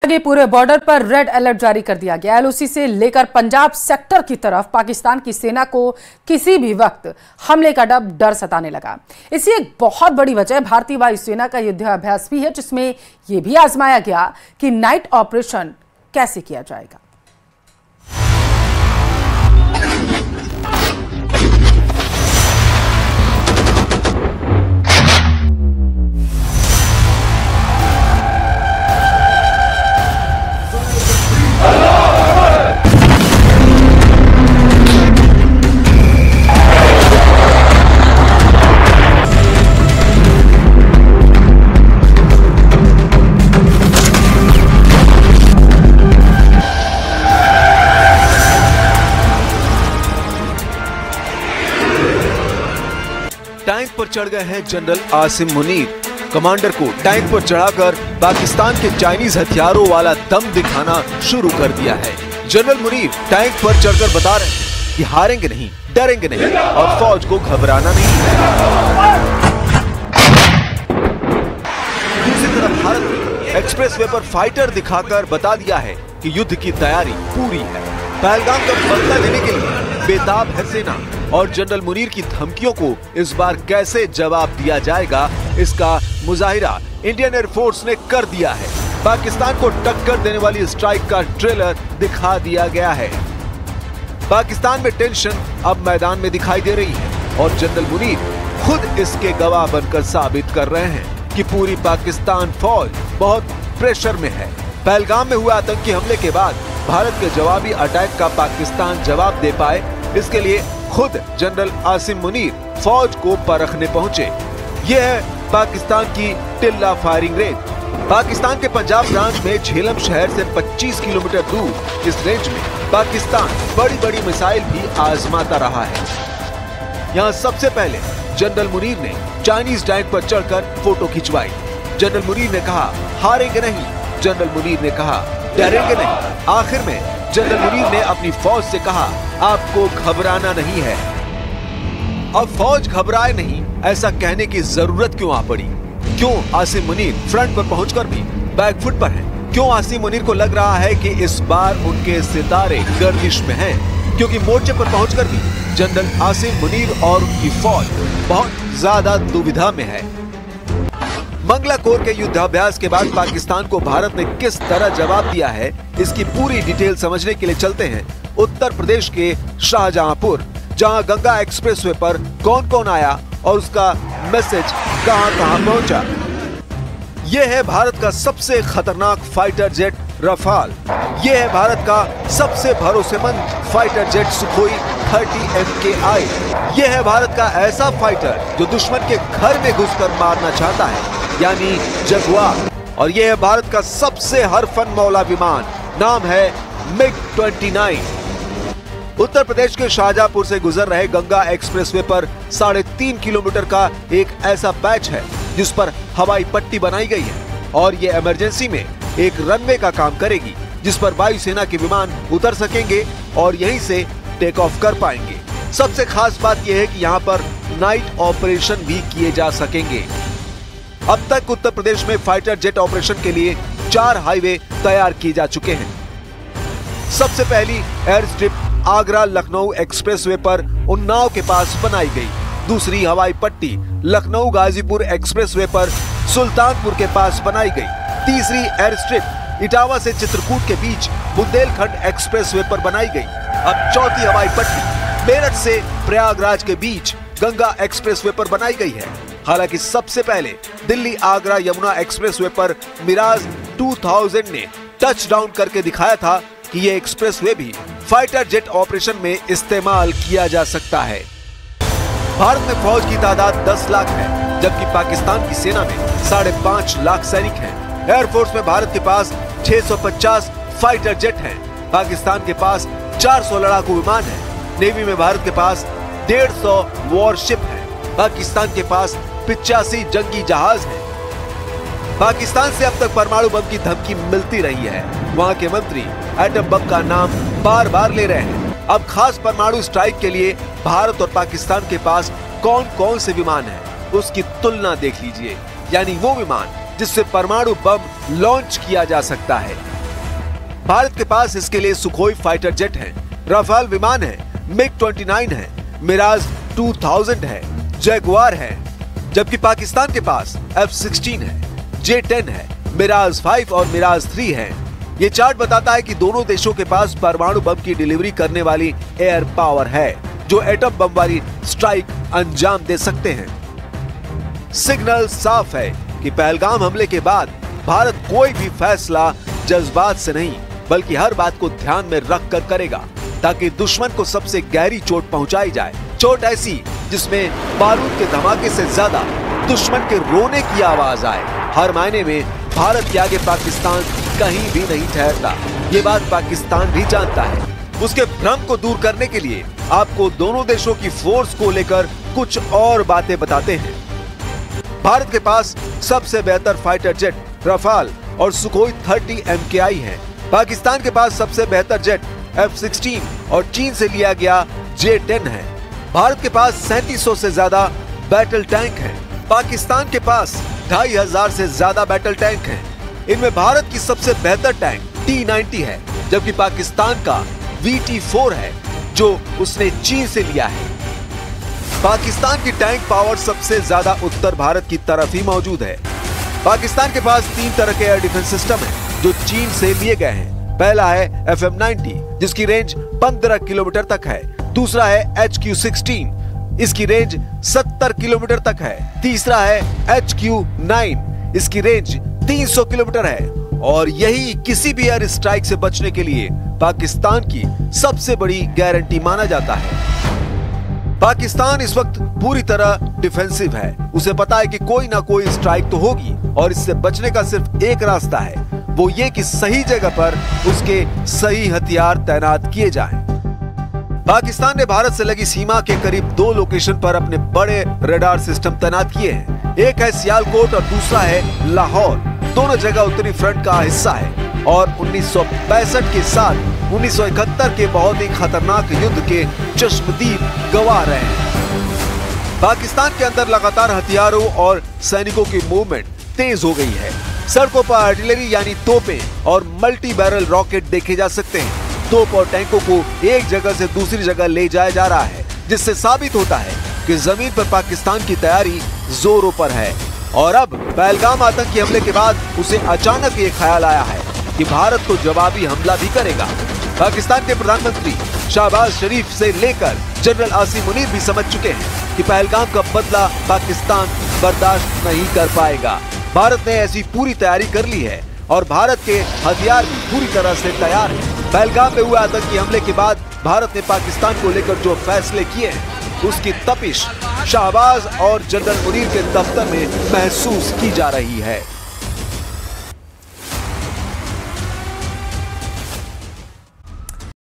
आगे पूरे बॉर्डर पर रेड अलर्ट जारी कर दिया गया। एलओसी से लेकर पंजाब सेक्टर की तरफ पाकिस्तान की सेना को किसी भी वक्त हमले का डर सताने लगा। इसी एक बहुत बड़ी वजह भारतीय वायुसेना का युद्धाभ्यास भी है, जिसमें यह भी आजमाया गया कि नाइट ऑपरेशन कैसे किया जाएगा। टैंक पर चढ़ गए हैं जनरल आसिम मुनीर। कमांडर को टैंक पर चढ़ाकर पाकिस्तान के चाइनीज हथियारों वाला दम दिखाना शुरू कर दिया है। जनरल मुनीर टैंक पर चढ़कर बता रहे हैं कि हारेंगे नहीं, डरेंगे नहीं और फौज को घबराना नहीं है। दूसरी तरफ भारत ने एक्सप्रेसवे पर फाइटर दिखाकर बता दिया है कि युद्ध की तैयारी पूरी है। पहलगाम का बदला लेने के लिए बेताब है सेना और जनरल मुनीर की धमकियों को इस बार कैसे जवाब दिया जाएगा, इसका मुजाहिरा इंडियन एयरफोर्स ने कर दिया है। पाकिस्तान को टक्कर देने वाली स्ट्राइक का ट्रेलर दिखा दिया गया है। पाकिस्तान में टेंशन अब मैदान में दिखाई दे रही है और जनरल मुनीर खुद इसके गवाह बनकर साबित कर रहे हैं कि पूरी पाकिस्तान फौज बहुत प्रेशर में है। पहलगाम में हुए आतंकी हमले के बाद भारत के जवाबी अटैक का पाकिस्तान जवाब दे पाए, इसके लिए खुद जनरल आसिम मुनीर फौज को परखने पहुंचे। यह है पाकिस्तान की टिल्ला फायरिंग रेंज। पाकिस्तान के पंजाब ब्रांच में झेलम शहर से 25 किलोमीटर दूर इस रेंज में पाकिस्तान बड़ी बड़ी मिसाइल भी आजमाता रहा है। यहाँ सबसे पहले जनरल मुनीर ने चाइनीज टैंक पर चढ़कर फोटो खिंचवाई। जनरल मुनीर ने कहा हारेंगे नहीं, जनरल मुनीर ने कहा डरेंगे नहीं। आखिर में जनरल मुनीर ने अपनी फौज से कहा आपको घबराना नहीं है। अब फौज घबराए नहीं, ऐसा कहने की जरूरत क्यों आ पड़ी? क्यों आसिम मुनीर फ्रंट पर पहुंचकर भी बैकफुट पर हैं? क्यों आसिम मुनीर को लग रहा है कि इस बार उनके सितारे गर्दिश में हैं? क्योंकि मोर्चे पर पहुंचकर भी जनरल आसिम मुनीर और उनकी फौज बहुत ज्यादा दुविधा में है। मंगला कोर के युद्धाभ्यास के बाद पाकिस्तान को भारत ने किस तरह जवाब दिया है, इसकी पूरी डिटेल समझने के लिए चलते हैं उत्तर प्रदेश के शाहजहांपुर, जहां गंगा एक्सप्रेसवे पर कौन कौन आया और उसका मैसेज कहां कहां पहुंचा। यह है भारत का सबसे खतरनाक फाइटर जेट रफाल। यह है भारत का सबसे भरोसेमंद फाइटर जेट सुखोई 30 MKI। यह है भारत का ऐसा फाइटर जो दुश्मन के घर में घुसकर मारना चाहता है, यानी जगुआर। और यह है भारत का सबसे हरफन मौला विमान, नाम है MiG-29। उत्तर प्रदेश के शाहजहांपुर से गुजर रहे गंगा एक्सप्रेसवे पर 3.5 किलोमीटर का एक ऐसा पैच है जिस पर हवाई पट्टी बनाई गई है और ये इमरजेंसी में एक रनवे का काम करेगी, जिस पर वायुसेना के विमान उतर सकेंगे और यहीं से टेक ऑफ कर पाएंगे। सबसे खास बात यह है कि यहाँ पर नाइट ऑपरेशन भी किए जा सकेंगे। अब तक उत्तर प्रदेश में फाइटर जेट ऑपरेशन के लिए 4 हाईवे तैयार किए जा चुके हैं। सबसे पहली air strip Agra Lucknow expressway पर उन्नाव के पास बनाई गई। दूसरी हवाई पट्टी लखनऊ गाजीपुर एक्सप्रेसवे पर सुल्तानपुर के पास बनाई गई। तीसरी एयर स्ट्रिप इटावा से चित्रकूट के बीच बुंदेलखंड एक्सप्रेसवे पर बनाई गई। अब चौथी हवाई पट्टी मेरठ से प्रयागराज के बीच गंगा एक्सप्रेसवे पर बनाई गई है। हालांकि सबसे पहले दिल्ली आगरा यमुना एक्सप्रेसवे पर मिराज 2000 ने टच डाउन करके दिखाया था कि ये एक्सप्रेसवे भी फाइटर जेट ऑपरेशन में इस्तेमाल किया जा सकता है। भारत में फौज की तादाद 10 लाख है, जबकि पाकिस्तान की सेना में 5.5 लाख सैनिक हैं। एयरफोर्स में भारत के पास 650 फाइटर जेट हैं। पाकिस्तान के पास 400 लड़ाकू विमान हैं। नेवी में भारत के पास 150 वॉरशिप है। पाकिस्तान के पास 85 जंगी जहाज हैं। पाकिस्तान से अब तक परमाणु बम की धमकी मिलती रही है। वहां के मंत्री एटम बम का नाम बार बार ले रहे हैं। अब खास परमाणु स्ट्राइक के लिए भारत और पाकिस्तान के पास कौन कौन से विमान हैं, उसकी तुलना देख लीजिए। यानी वो विमान जिससे परमाणु बम लॉन्च किया जा सकता है। भारत के पास इसके लिए सुखोई फाइटर जेट है, राफेल विमान है, MiG-29 है, मिराज 2000 है, जैगुआर है, जबकि पाकिस्तान के पास F-16 है, J-10 है, मिराज 5 और मिराज 3 है। ये चार्ट बताता है कि दोनों देशों के पास परमाणु बम की डिलीवरी करने वाली एयर पावर है, जो एटम बम वाली स्ट्राइक अंजाम दे सकते हैं। सिग्नल साफ है कि पहलगाम हमले के बाद भारत कोई भी फैसला जज्बात से नहीं, बल्कि हर बात को ध्यान में रखकर करेगा, ताकि दुश्मन को सबसे गहरी चोट पहुंचाई जाए। चोट ऐसी जिसमें बारूद के धमाके से ज्यादा दुश्मन के रोने की आवाज आए। हर मायने में भारत के आगे पाकिस्तान कहीं भी नहीं ठहरता। ये बात पाकिस्तान भी जानता है। उसके भ्रम को दूर करने के लिए आपको दोनों देशों की फोर्स को लेकर कुछ और बातें बताते हैं। भारत के पास सबसे बेहतर फाइटर जेट राफेल और सुखोई 30 MKI है। पाकिस्तान के पास सबसे बेहतर जेट F-16 और चीन से लिया गया J-10 है। भारत के पास 3700 से ज्यादा बैटल टैंक है। पाकिस्तान के पास 2500 से ज्यादा बैटल टैंक हैं। इनमें भारत की सबसे बेहतर टैंक T-90 है, जबकि पाकिस्तान का VT-4 है, जो उसने चीन से लिया है। पाकिस्तान की टैंक पावर सबसे ज्यादा उत्तर भारत की तरफ ही मौजूद है। पाकिस्तान के पास 3 तरह के एयर डिफेंस सिस्टम हैं, जो चीन से लिए गए हैं। पहला है FM-90, जिसकी रेंज 15 किलोमीटर तक है। दूसरा है HQ-16, इसकी रेंज 70 किलोमीटर तक है। तीसरा है HQ-9, इसकी रेंज 300 किलोमीटर है। और यही किसी भी एयर स्ट्राइक से बचने के लिए पाकिस्तान की सबसे बड़ी गारंटी माना जाता है। पाकिस्तान इस वक्त पूरी तरह डिफेंसिव है। उसे पता है कि कोई ना कोई स्ट्राइक तो होगी और इससे बचने का सिर्फ एक रास्ता है, वो ये कि सही जगह पर उसके सही हथियार तैनात किए जाएं। पाकिस्तान ने भारत से लगी सीमा के करीब 2 लोकेशन पर अपने बड़े रडार सिस्टम तैनात किए हैं। एक है सियालकोट और दूसरा है लाहौर। दोनों जगह उत्तरी फ्रंट का हिस्सा है और 1965 के साथ 1971 के बहुत ही खतरनाक युद्ध के चश्मदीद गवा रहे हैं। पाकिस्तान के अंदर लगातार हथियारों और सैनिकों की मूवमेंट तेज हो गई है। सड़कों पर आर्टिलरी यानी तोपें और मल्टी बैरल रॉकेट देखे जा सकते हैं। तोप और टैंकों को एक जगह से दूसरी जगह ले जाया जा रहा है, जिससे साबित होता है कि जमीन पर पाकिस्तान की तैयारी जोरों पर है। और अब पहलगाम आतंकी हमले के बाद उसे अचानक ये ख्याल आया है कि भारत तो जवाबी हमला भी करेगा। पाकिस्तान के प्रधानमंत्री शहबाज शरीफ से लेकर जनरल आसिम मुनीर भी समझ चुके हैं कि पहलगाम का बदला पाकिस्तान बर्दाश्त नहीं कर पाएगा। भारत ने ऐसी पूरी तैयारी कर ली है और भारत के हथियार भी पूरी तरह से तैयार हैं। पहलगाम में हुए आतंकी हमले के बाद भारत ने पाकिस्तान को लेकर जो फैसले किए हैं, उसकी तपिश शहबाज और जनरल मुनीर के दफ्तर में महसूस की जा रही है।